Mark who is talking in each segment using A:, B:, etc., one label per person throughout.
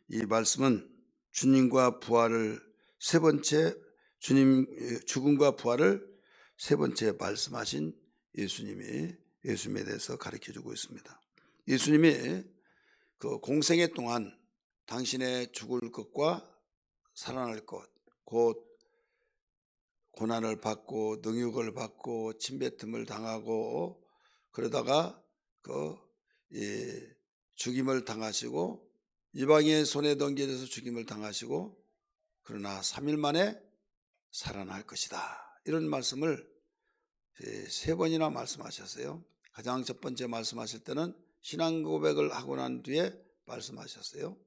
A: 이 말씀은 주님과 부활을 세 번째 주님 죽음과 부활을 세 번째 말씀하신 예수님에 대해서 가르쳐 주고 있습니다. 예수님이 그 공생애 동안 당신의 죽을 것과 살아날 것, 곧 고난을 받고 능욕을 받고 침뱉음을 당하고 그러다가 죽임을 당하시고 이방인의 손에 넘겨져서 죽임을 당하시고 그러나 3일 만에 살아날 것이다. 이런 말씀을 세 번이나 말씀하셨어요. 가장 첫 번째 말씀하실 때는 신앙 고백을 하고 난 뒤에 말씀하셨어요.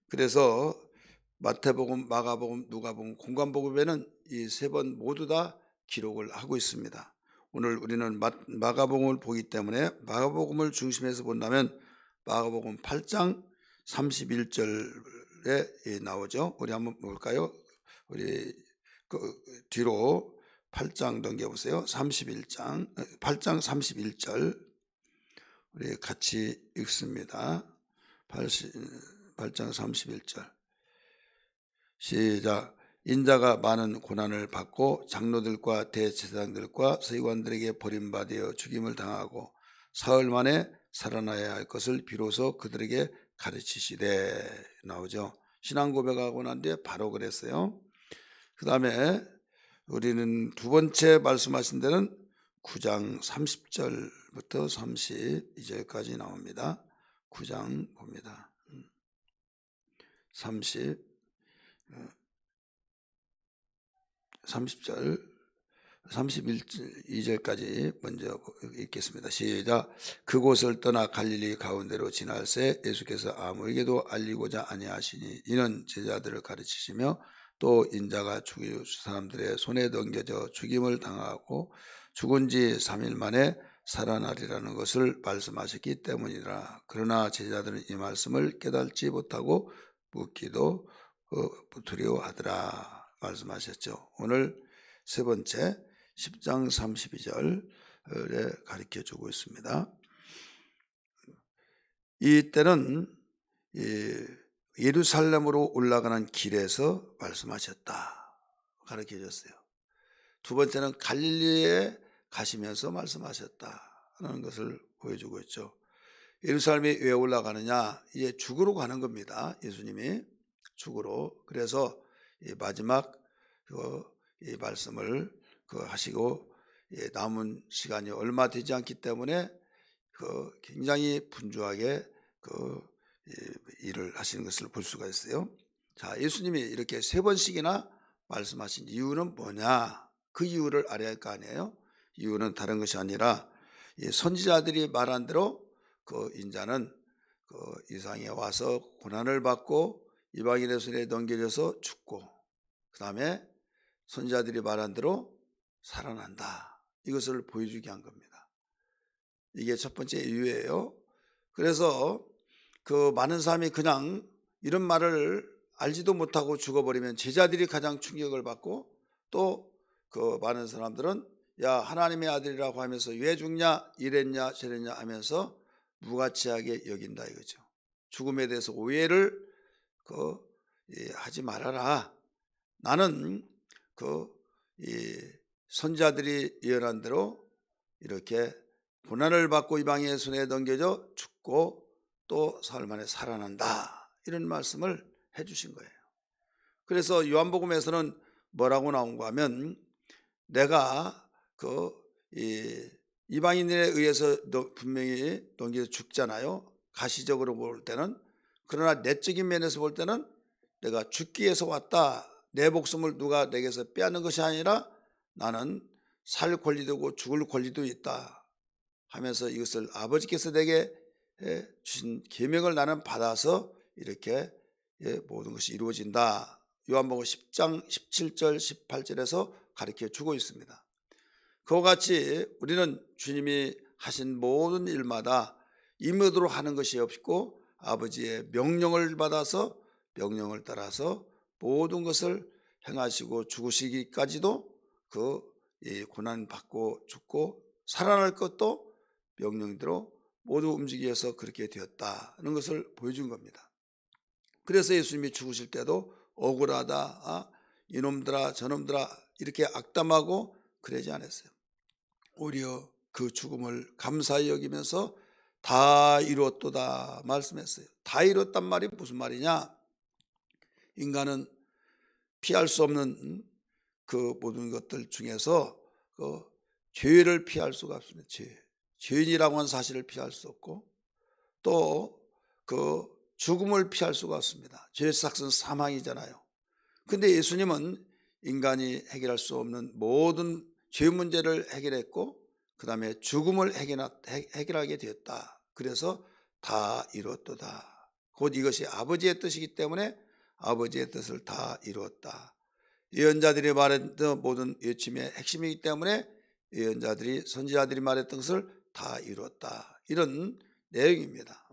A: 그래서 마태복음, 마가복음, 누가복음, 공관복음에는 이 세 번 모두 다 기록을 하고 있습니다. 오늘 우리는 마가복음을 보기 때문에 마가복음을 중심해서 본다면 마가복음 8장 31절에 나오죠. 우리 한번 볼까요? 우리 뒤로 8장 넘겨보세요. 8장 31절 우리 같이 읽습니다. 8장 31절 시작. 인자가 많은 고난을 받고 장로들과 대제사장들과 서기관들에게 버림받아 죽임을 당하고 사흘 만에 살아나야 할 것을 비로소 그들에게 가르치시되 나오죠. 신앙 고백하고 난 뒤에 바로 그랬어요. 그 다음에 우리는 두 번째 말씀하신 데는 9장 30절부터 32절까지 나옵니다. 9장 봅니다. 30절 31절까지 먼저 읽겠습니다. 시작. 그곳을 떠나 갈릴리 가운데로 지날새 예수께서 아무에게도 알리고자 아니하시니 이는 제자들을 가르치시며 또 인자가 죽일 사람들의 손에 넘겨져 죽임을 당하고 죽은 지 3일 만에 살아나리라는 것을 말씀하셨기 때문이라. 그러나 제자들은 이 말씀을 깨닫지 못하고 묻기도 두려워하더라 말씀하셨죠. 오늘 세 번째 10장 32절에 가르쳐 주고 있습니다. 이때는 예루살렘으로 올라가는 길에서 말씀하셨다 가르쳐 줬어요. 두 번째는 갈릴리에 가시면서 말씀하셨다는 것을 보여주고 있죠. 예루살렘에 왜 올라가느냐? 이제 죽으러 가는 겁니다. 예수님이 죽으러. 그래서 마지막 이 말씀을 하시고 남은 시간이 얼마 되지 않기 때문에 굉장히 분주하게 일을 하시는 것을 볼 수가 있어요. 자, 예수님이 이렇게 세 번씩이나 말씀하신 이유는 뭐냐? 그 이유를 알아야 할 거 아니에요. 이유는 다른 것이 아니라 선지자들이 말한 대로 인자는 이 세상에 와서 고난을 받고 이방인의 손에 넘겨져서 죽고 그 다음에 선지자들이 말한 대로 살아난다. 이것을 보여주게 한 겁니다. 이게 첫 번째 이유예요. 그래서 많은 사람이 그냥 이런 말을 알지도 못하고 죽어버리면 제자들이 가장 충격을 받고 또 많은 사람들은 야 하나님의 아들이라고 하면서 왜 죽냐 이랬냐 저랬냐 하면서 무가치하게 여긴다 이거죠. 죽음에 대해서 오해를 하지 말아라. 나는 선지자들이 예언한 대로 이렇게 고난을 받고 이방인의 손에 넘겨져 죽고 또 사흘 만에 살아난다 이런 말씀을 해주신 거예요. 그래서 요한복음에서는 뭐라고 나온가 하면 내가 이방인들에 의해서 분명히 넘겨져 죽잖아요. 가시적으로 볼 때는. 그러나 내적인 면에서 볼 때는 내가 죽기 위해서 왔다. 내 목숨을 누가 내게서 빼앗는 것이 아니라 나는 살 권리도 있고 죽을 권리도 있다 하면서 이것을 아버지께서 내게 주신 계명을 나는 받아서 이렇게 모든 것이 이루어진다. 요한복음 10장 17절 18절에서 가르쳐 주고 있습니다. 그와 같이 우리는 주님이 하신 모든 일마다 임의대로 하는 것이 없고 아버지의 명령을 받아서 명령을 따라서 모든 것을 행하시고 죽으시기까지도 고난 받고 죽고 살아날 것도 명령대로 모두 움직여서 그렇게 되었다는 것을 보여준 겁니다. 그래서 예수님이 죽으실 때도 억울하다, 이놈들아 저놈들아 이렇게 악담하고 그러지 않았어요. 오히려 그 죽음을 감사히 여기면서 다 이루었도다 말씀했어요. 다 이뤘단 말이 무슨 말이냐? 인간은 피할 수 없는 그 모든 것들 중에서 그 죄를 피할 수가 없습니다. 죄인이라고 하는 사실을 피할 수 없고 또 그 죽음을 피할 수가 없습니다. 죄의 삭은 사망이잖아요. 근데 예수님은 인간이 해결할 수 없는 모든 죄 문제를 해결했고 그 다음에 죽음을 해결하게 되었다. 그래서 다 이루었도다. 곧 이것이 아버지의 뜻이기 때문에 아버지의 뜻을 다 이루었다. 예언자들이 말했던 모든 외침의 핵심이기 때문에 예언자들이 선지자들이 말했던 것을 다 이루었다. 이런 내용입니다.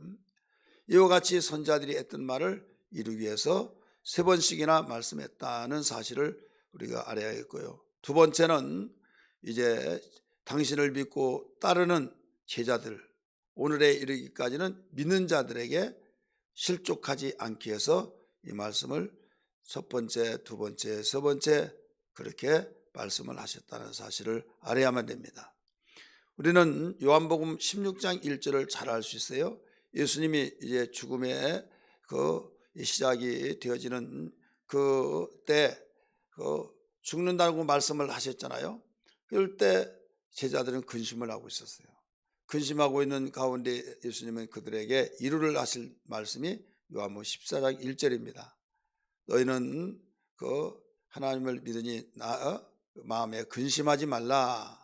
A: 이와 같이 선지자들이 했던 말을 이루기 위해서 3번씩이나 말씀했다는 사실을 우리가 알아야겠고요. 두 번째는 이제 당신을 믿고 따르는 제자들, 오늘에 이르기까지는 믿는 자들에게 실족하지 않기 위해서 이 말씀을 첫 번째, 두 번째, 세 번째 그렇게 말씀을 하셨다는 사실을 알아야만 됩니다. 우리는 요한복음 16장 1절을 잘 알 수 있어요. 예수님이 이제 죽음의 그 시작이 되어지는 그때 죽는다고 말씀을 하셨잖아요. 그럴 때 제자들은 근심을 하고 있었어요. 근심하고 있는 가운데 예수님은 그들에게 이루를 하실 말씀이 요한복음 14장 1절입니다. 너희는 그 하나님을 믿으니 마음에 근심하지 말라.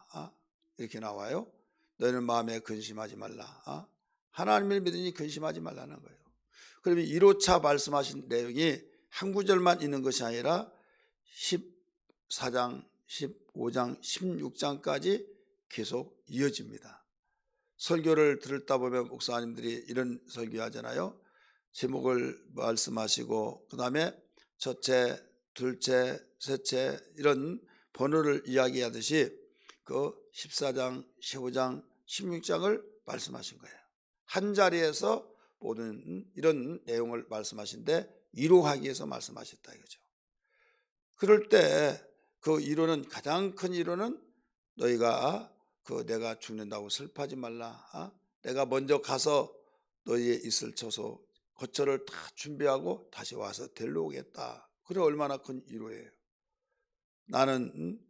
A: 이렇게 나와요. 너희는 마음에 근심하지 말라. 하나님을 믿으니 근심하지 말라는 거예요. 그러면 1호차 말씀하신 내용이 한 구절만 있는 것이 아니라 14장, 15장, 16장까지 계속 이어집니다. 설교를 들었다 보면 목사님들이 이런 설교하잖아요. 제목을 말씀하시고 그 다음에 첫째, 둘째, 셋째 이런 번호를 이야기하듯이 그 14장, 15장, 16장을 말씀하신 거예요. 한 자리에서 모든 이런 내용을 말씀하신데 이루하기 위해서 말씀하셨다 이거죠. 그럴 때 그 이루는 가장 큰 이루는 너희가 내가 죽는다고 슬퍼하지 말라. 내가 먼저 가서 너희의 있을 처소 거처를 다 준비하고 다시 와서 데리러 오겠다. 그래 얼마나 큰 위로예요. 나는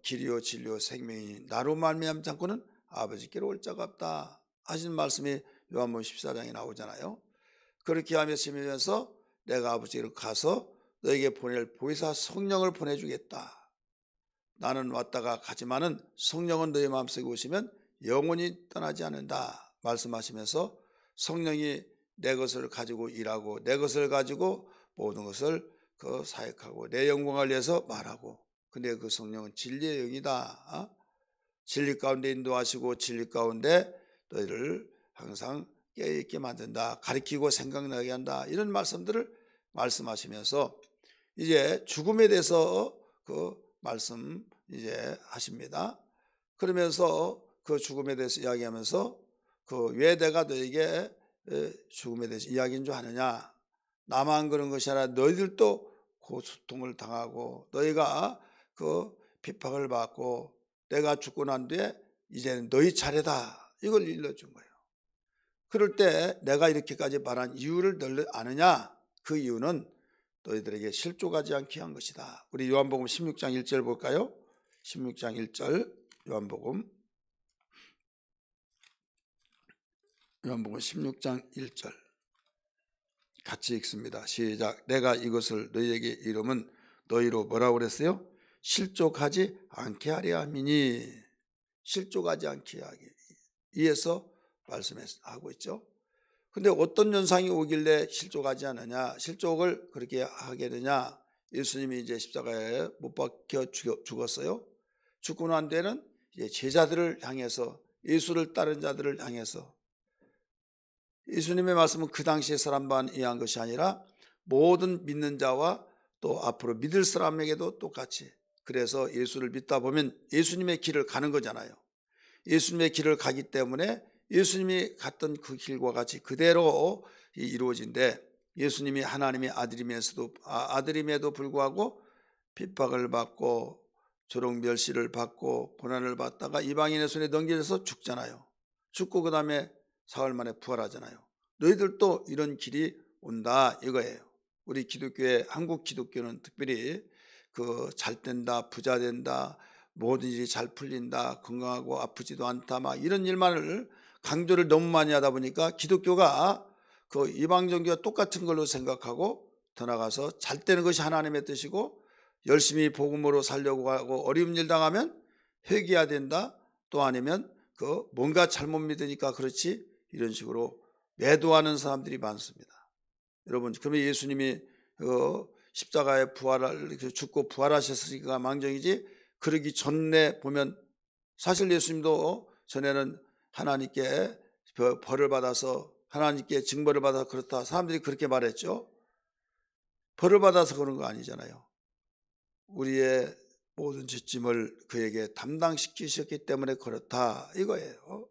A: 길이요 진리요 생명이니 나로 말미암지 않고는 아버지께로 올 자가 없다 하신 말씀이 요한복음 14장에 나오잖아요. 그렇게 하면서 내가 아버지께로 가서 너에게 보낼 보혜사 성령을 보내주겠다. 나는 왔다가 가지만은 성령은 너희 마음속에 오시면 영원히 떠나지 않는다 말씀하시면서 성령이 내 것을 가지고 일하고 내 것을 가지고 모든 것을 사역하고 내 영광을 위해서 말하고 근데 그 성령은 진리의 영이다. 진리 가운데 인도하시고 진리 가운데 너희를 항상 깨어있게 만든다. 가르치고 생각나게 한다. 이런 말씀들을 말씀하시면서 이제 죽음에 대해서 말씀 이제 하십니다. 그러면서 그 죽음에 대해서 이야기하면서 왜 내가 너에게 죽음에 대해서 이야기인 줄 아느냐? 나만 그런 것이 아니라 너희들도 고통을 당하고 너희가 핍박을 받고 내가 죽고 난 뒤에 이제는 너희 차례다. 이걸 일러준 거예요. 그럴 때 내가 이렇게까지 말한 이유를 너희 아느냐? 그 이유는 너희들에게 실족하지 않게 한 것이다. 우리 요한복음 16장 1절 볼까요? 16장 1절 요한복음 16장 1절 같이 읽습니다. 시작. 내가 이것을 너희에게 이름은 너희로 뭐라고 그랬어요? 실족하지 않게 하려 함이니. 실족하지 않게 하기 위해서 말씀하고 있죠. 근데 어떤 현상이 오길래 실족하지 않느냐, 실족을 그렇게 하게 되냐? 예수님이 이제 십자가에 못 박혀 죽었어요. 죽고 난 뒤에는 이제 제자들을 향해서 예수를 따른 자들을 향해서 예수님의 말씀은 그 당시의 사람만 이해한 것이 아니라 모든 믿는 자와 또 앞으로 믿을 사람에게도 똑같이 그래서 예수를 믿다 보면 예수님의 길을 가는 거잖아요. 예수님의 길을 가기 때문에 예수님이 갔던 그 길과 같이 그대로 이루어진데 예수님이 하나님의 아들임에도 불구하고 핍박을 받고 조롱 멸시를 받고 고난을 받다가 이방인의 손에 넘겨져서 죽잖아요. 죽고 그 다음에 사흘 만에 부활하잖아요. 너희들도 이런 길이 온다 이거예요. 우리 기독교의 한국 기독교는 특별히 잘 된다, 부자 된다, 모든 일이 잘 풀린다, 건강하고 아프지도 않다, 막 이런 일만을 강조를 너무 많이 하다 보니까 기독교가 이방 종교와 똑같은 걸로 생각하고 더 나가서 잘 되는 것이 하나님의 뜻이고 열심히 복음으로 살려고 하고 어려운 일 당하면 회개해야 된다, 또 아니면 뭔가 잘못 믿으니까 그렇지, 이런 식으로 매도하는 사람들이 많습니다. 여러분, 그러면 예수님이 십자가에 죽고 부활하셨으니까 망정이지, 그러기 전에 보면 사실 예수님도 전에는 하나님께 벌을 받아서 하나님께 징벌을 받아서 그렇다, 사람들이 그렇게 말했죠. 벌을 받아서 그런 거 아니잖아요. 우리의 모든 죄짐을 그에게 담당시키셨기 때문에 그렇다 이거예요.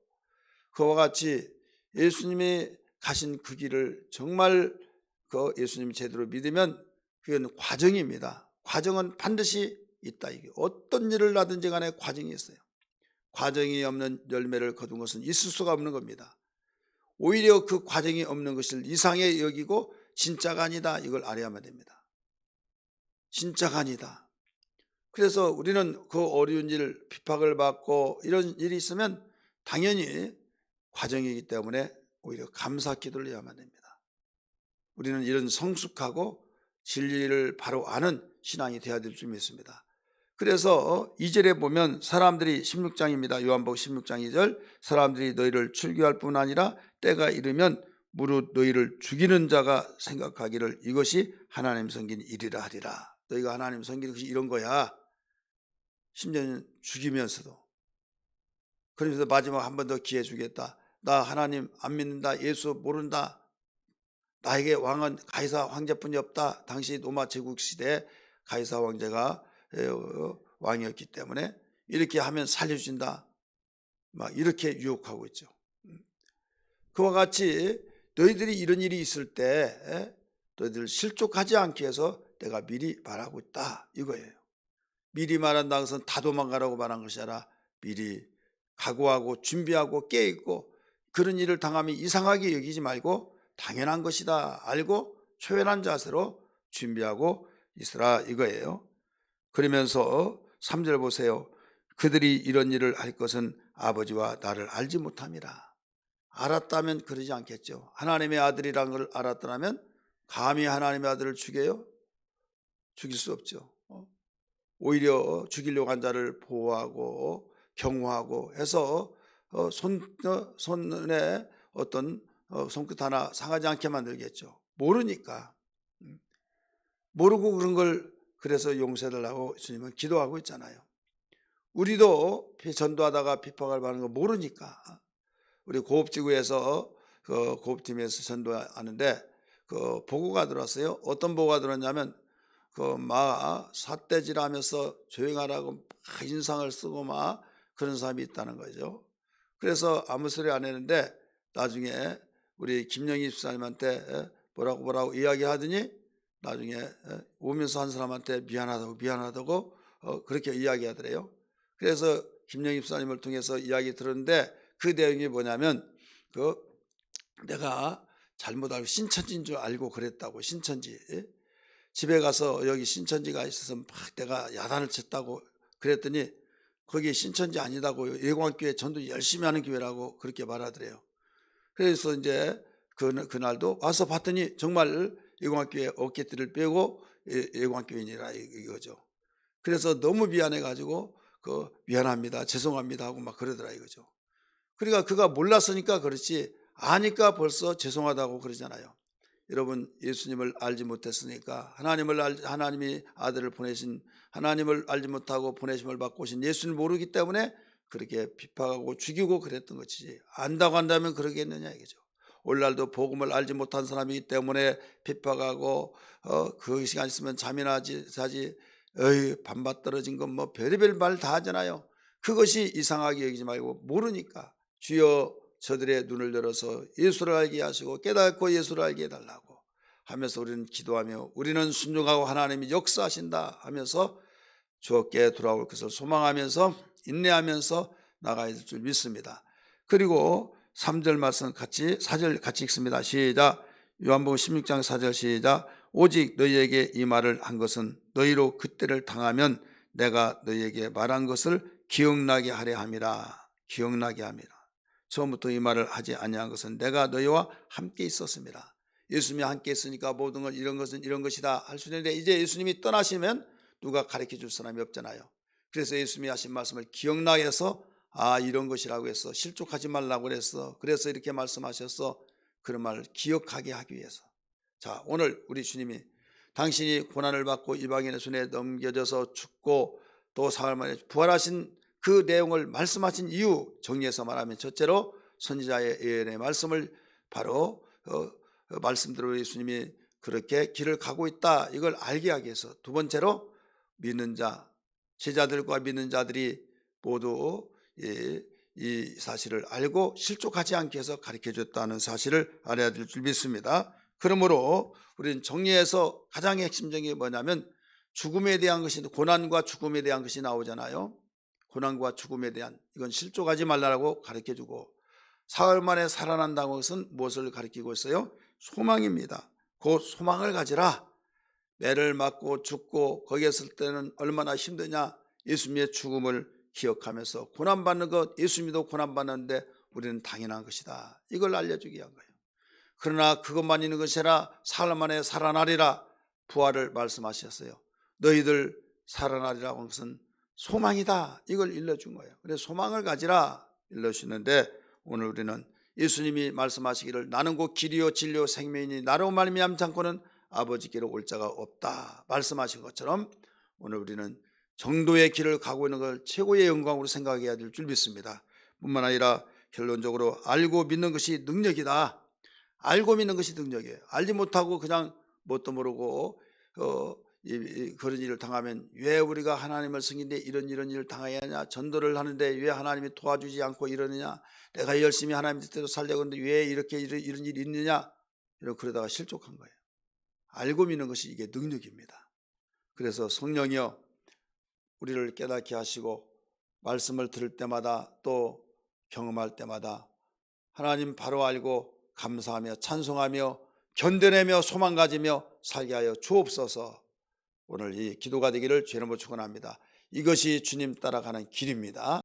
A: 그와 같이 예수님이 가신 그 길을 정말 예수님 제대로 믿으면 그건 과정입니다. 과정은 반드시 있다. 이게 어떤 일을 하든지 간에 과정이 있어요. 과정이 없는 열매를 거둔 것은 있을 수가 없는 겁니다. 오히려 그 과정이 없는 것을 이상하게 여기고 진짜가 아니다, 이걸 알아야만 됩니다. 진짜가 아니다. 그래서 우리는 그 어려운 일, 핍박을 받고 이런 일이 있으면 당연히 과정이기 때문에 오히려 감사 기도를 해야만 됩니다. 우리는 이런 성숙하고 진리를 바로 아는 신앙이 되어야 될 줄 믿습니다. 그래서 2절에 보면 사람들이 16장입니다. 요한복음 16장 2절, 사람들이 너희를 출교할 뿐 아니라 때가 이르면 무릇 너희를 죽이는 자가 생각하기를 이것이 하나님 섬긴 일이라 하리라. 너희가 하나님 섬기는 것이 이런 거야. 심지어는 죽이면서도. 그러면서 마지막 한 번 더 기회 주겠다. 나 하나님 안 믿는다. 예수 모른다. 나에게 왕은 가이사 황제뿐이 없다. 당시 로마 제국 시대에 가이사 황제가 왕이었기 때문에 이렇게 하면 살려준다, 막 이렇게 유혹하고 있죠. 그와 같이 너희들이 이런 일이 있을 때 너희들 실족하지 않게 해서 내가 미리 말하고 있다 이거예요. 미리 말한다는 것은 다 도망가라고 말한 것이 아니라 미리 각오하고 준비하고 깨있고 그런 일을 당하면 이상하게 여기지 말고 당연한 것이다 알고 초연한 자세로 준비하고 있으라 이거예요. 그러면서 3절 보세요. 그들이 이런 일을 할 것은 아버지와 나를 알지 못함이라. 알았다면 그러지 않겠죠. 하나님의 아들이라는 걸 알았더라면 감히 하나님의 아들을 죽여요? 죽일 수 없죠. 오히려 죽이려고 한 자를 보호하고 경호하고 해서 손에 어떤 손끝 하나 상하지 않게 만들겠죠. 모르니까. 모르고 그런 걸 그래서 용서해달라고 주님은 기도하고 있잖아요. 우리도 전도하다가 핍박을 받는 거 모르니까. 우리 고업지구에서 고업팀에서 전도하는데 보고가 들어왔어요. 어떤 보고가 들어왔냐면 삿대질하면서 조용하라고 막 인상을 쓰고 막 그런 사람이 있다는 거죠. 그래서 아무 소리 안 했는데 나중에 우리 김영희 집사님한테 뭐라고 이야기하더니 나중에 오면서 한 사람한테 미안하다고 그렇게 이야기하더래요. 그래서 김영희 집사님을 통해서 이야기 들었는데 그 내용이 뭐냐면 내가 잘못 알고 신천지인 줄 알고 그랬다고. 신천지 집에 가서 여기 신천지가 있어서 막 내가 야단을 쳤다고 그랬더니 거기 신천지 아니다고, 예공학교회 전도 열심히 하는 교회라고 그렇게 말하더래요. 그래서 이제 그날도 와서 봤더니 정말 예공학교회 어깨띠를 빼고 예공학교인이라 이거죠. 그래서 너무 미안해가지고 미안합니다, 죄송합니다 하고 막 그러더라 이거죠. 그러니까 그가 몰랐으니까 그렇지 아니까 벌써 죄송하다고 그러잖아요. 여러분, 예수님을 알지 못했으니까 하나님이 아들을 보내신, 하나님을 알지 못하고 보내심을 받고 오신 예수님을 모르기 때문에 그렇게 비판하고 죽이고 그랬던 것이지, 안다고 한다면 그러겠느냐 이거죠. 오늘날도 복음을 알지 못한 사람이기 때문에 핍박하고 그 시간 있으면 잠이나 자지, 밤밭 떨어진 건 뭐 별의별 말 다 하잖아요. 그것이 이상하게 여기지 말고 모르니까 주여 저들의 눈을 열어서 예수를 알게 하시고 깨닫고 예수를 알게 해달라고 하면서 우리는 기도하며 우리는 순종하고 하나님이 역사하신다 하면서 주께 돌아올 것을 소망하면서 인내하면서 나가야 될 줄 믿습니다. 그리고 3절 말씀 같이 4절 같이 읽습니다. 시작. 요한복음 16장 4절 시작. 오직 너희에게 이 말을 한 것은 너희로 그때를 당하면 내가 너희에게 말한 것을 기억나게 하려 함이라. 기억나게 함이라. 처음부터 이 말을 하지 아니한 것은 내가 너희와 함께 있었습니다. 예수님이 함께 있으니까 모든 걸 이런 것은 이런 것이다 할 수 있는데 이제 예수님이 떠나시면 누가 가르쳐 줄 사람이 없잖아요. 그래서 예수님이 하신 말씀을 기억나게 해서 이런 것이라고 해서 실족하지 말라고 그랬어. 그래서 이렇게 말씀하셔서 그런 말을 기억하게 하기 위해서. 자, 오늘 우리 주님이 당신이 고난을 받고 이방인의 손에 넘겨져서 죽고 또 사흘 만에 부활하신 그 내용을 말씀하신 이유 정리해서 말하면 첫째로 선지자의 예언의 말씀을 바로 말씀대로 예수님이 그렇게 길을 가고 있다 이걸 알게 하기 위해서 두 번째로 믿는 자 제자들과 믿는 자들이 모두 이 사실을 알고 실족하지 않게 해서 가르쳐 줬다는 사실을 알아야 될 줄 믿습니다. 그러므로 우리는 정리해서 가장 핵심적인 게 뭐냐면 죽음에 대한 것이 고난과 죽음에 대한 것이 나오잖아요. 고난과 죽음에 대한 이건 실족하지 말라고 가르쳐 주고 사흘 만에 살아난다는 것은 무엇을 가르치고 있어요? 소망입니다. 그 소망을 가지라. 매를 맞고 죽고 거기에 있을 때는 얼마나 힘드냐. 예수님의 죽음을 기억하면서 고난받는 것 예수님도 고난받는데 우리는 당연한 것이다. 이걸 알려주기 위한 거예요. 그러나 그것만 있는 것이 아니라 사흘 만에 살아나리라 부활을 말씀하셨어요. 너희들 살아나리라고 하는 것은 소망이다. 이걸 일러준 거예요. 그래서 소망을 가지라 일러주시는데 오늘 우리는 예수님이 말씀하시기를 나는 곧 길이요 진리요 생명이니 나로 말미암지 않고는 아버지께로 올 자가 없다 말씀하신 것처럼 오늘 우리는 정도의 길을 가고 있는 걸 최고의 영광으로 생각해야 될 줄 믿습니다. 뿐만 아니라 결론적으로 알고 믿는 것이 능력이다. 알고 믿는 것이 능력이에요. 알지 못하고 그냥 뭣도 모르고 그런 일을 당하면 왜 우리가 하나님을 섬기는데 이런 일을 당해야 하냐. 전도를 하는데 왜 하나님이 도와주지 않고 이러느냐. 내가 열심히 하나님 뜻대로 살려고 하는데 왜 이렇게 이런 일이 있느냐. 그러다가 실족한 거예요. 알고 믿는 것이 이게 능력입니다. 그래서 성령이여 우리를 깨닫게 하시고 말씀을 들을 때마다 또 경험할 때마다 하나님 바로 알고 감사하며 찬송하며 견뎌내며 소망 가지며 살게 하여 주옵소서. 오늘 이 기도가 되기를 주의 이름으로 축원합니다. 이것이 주님 따라가는 길입니다.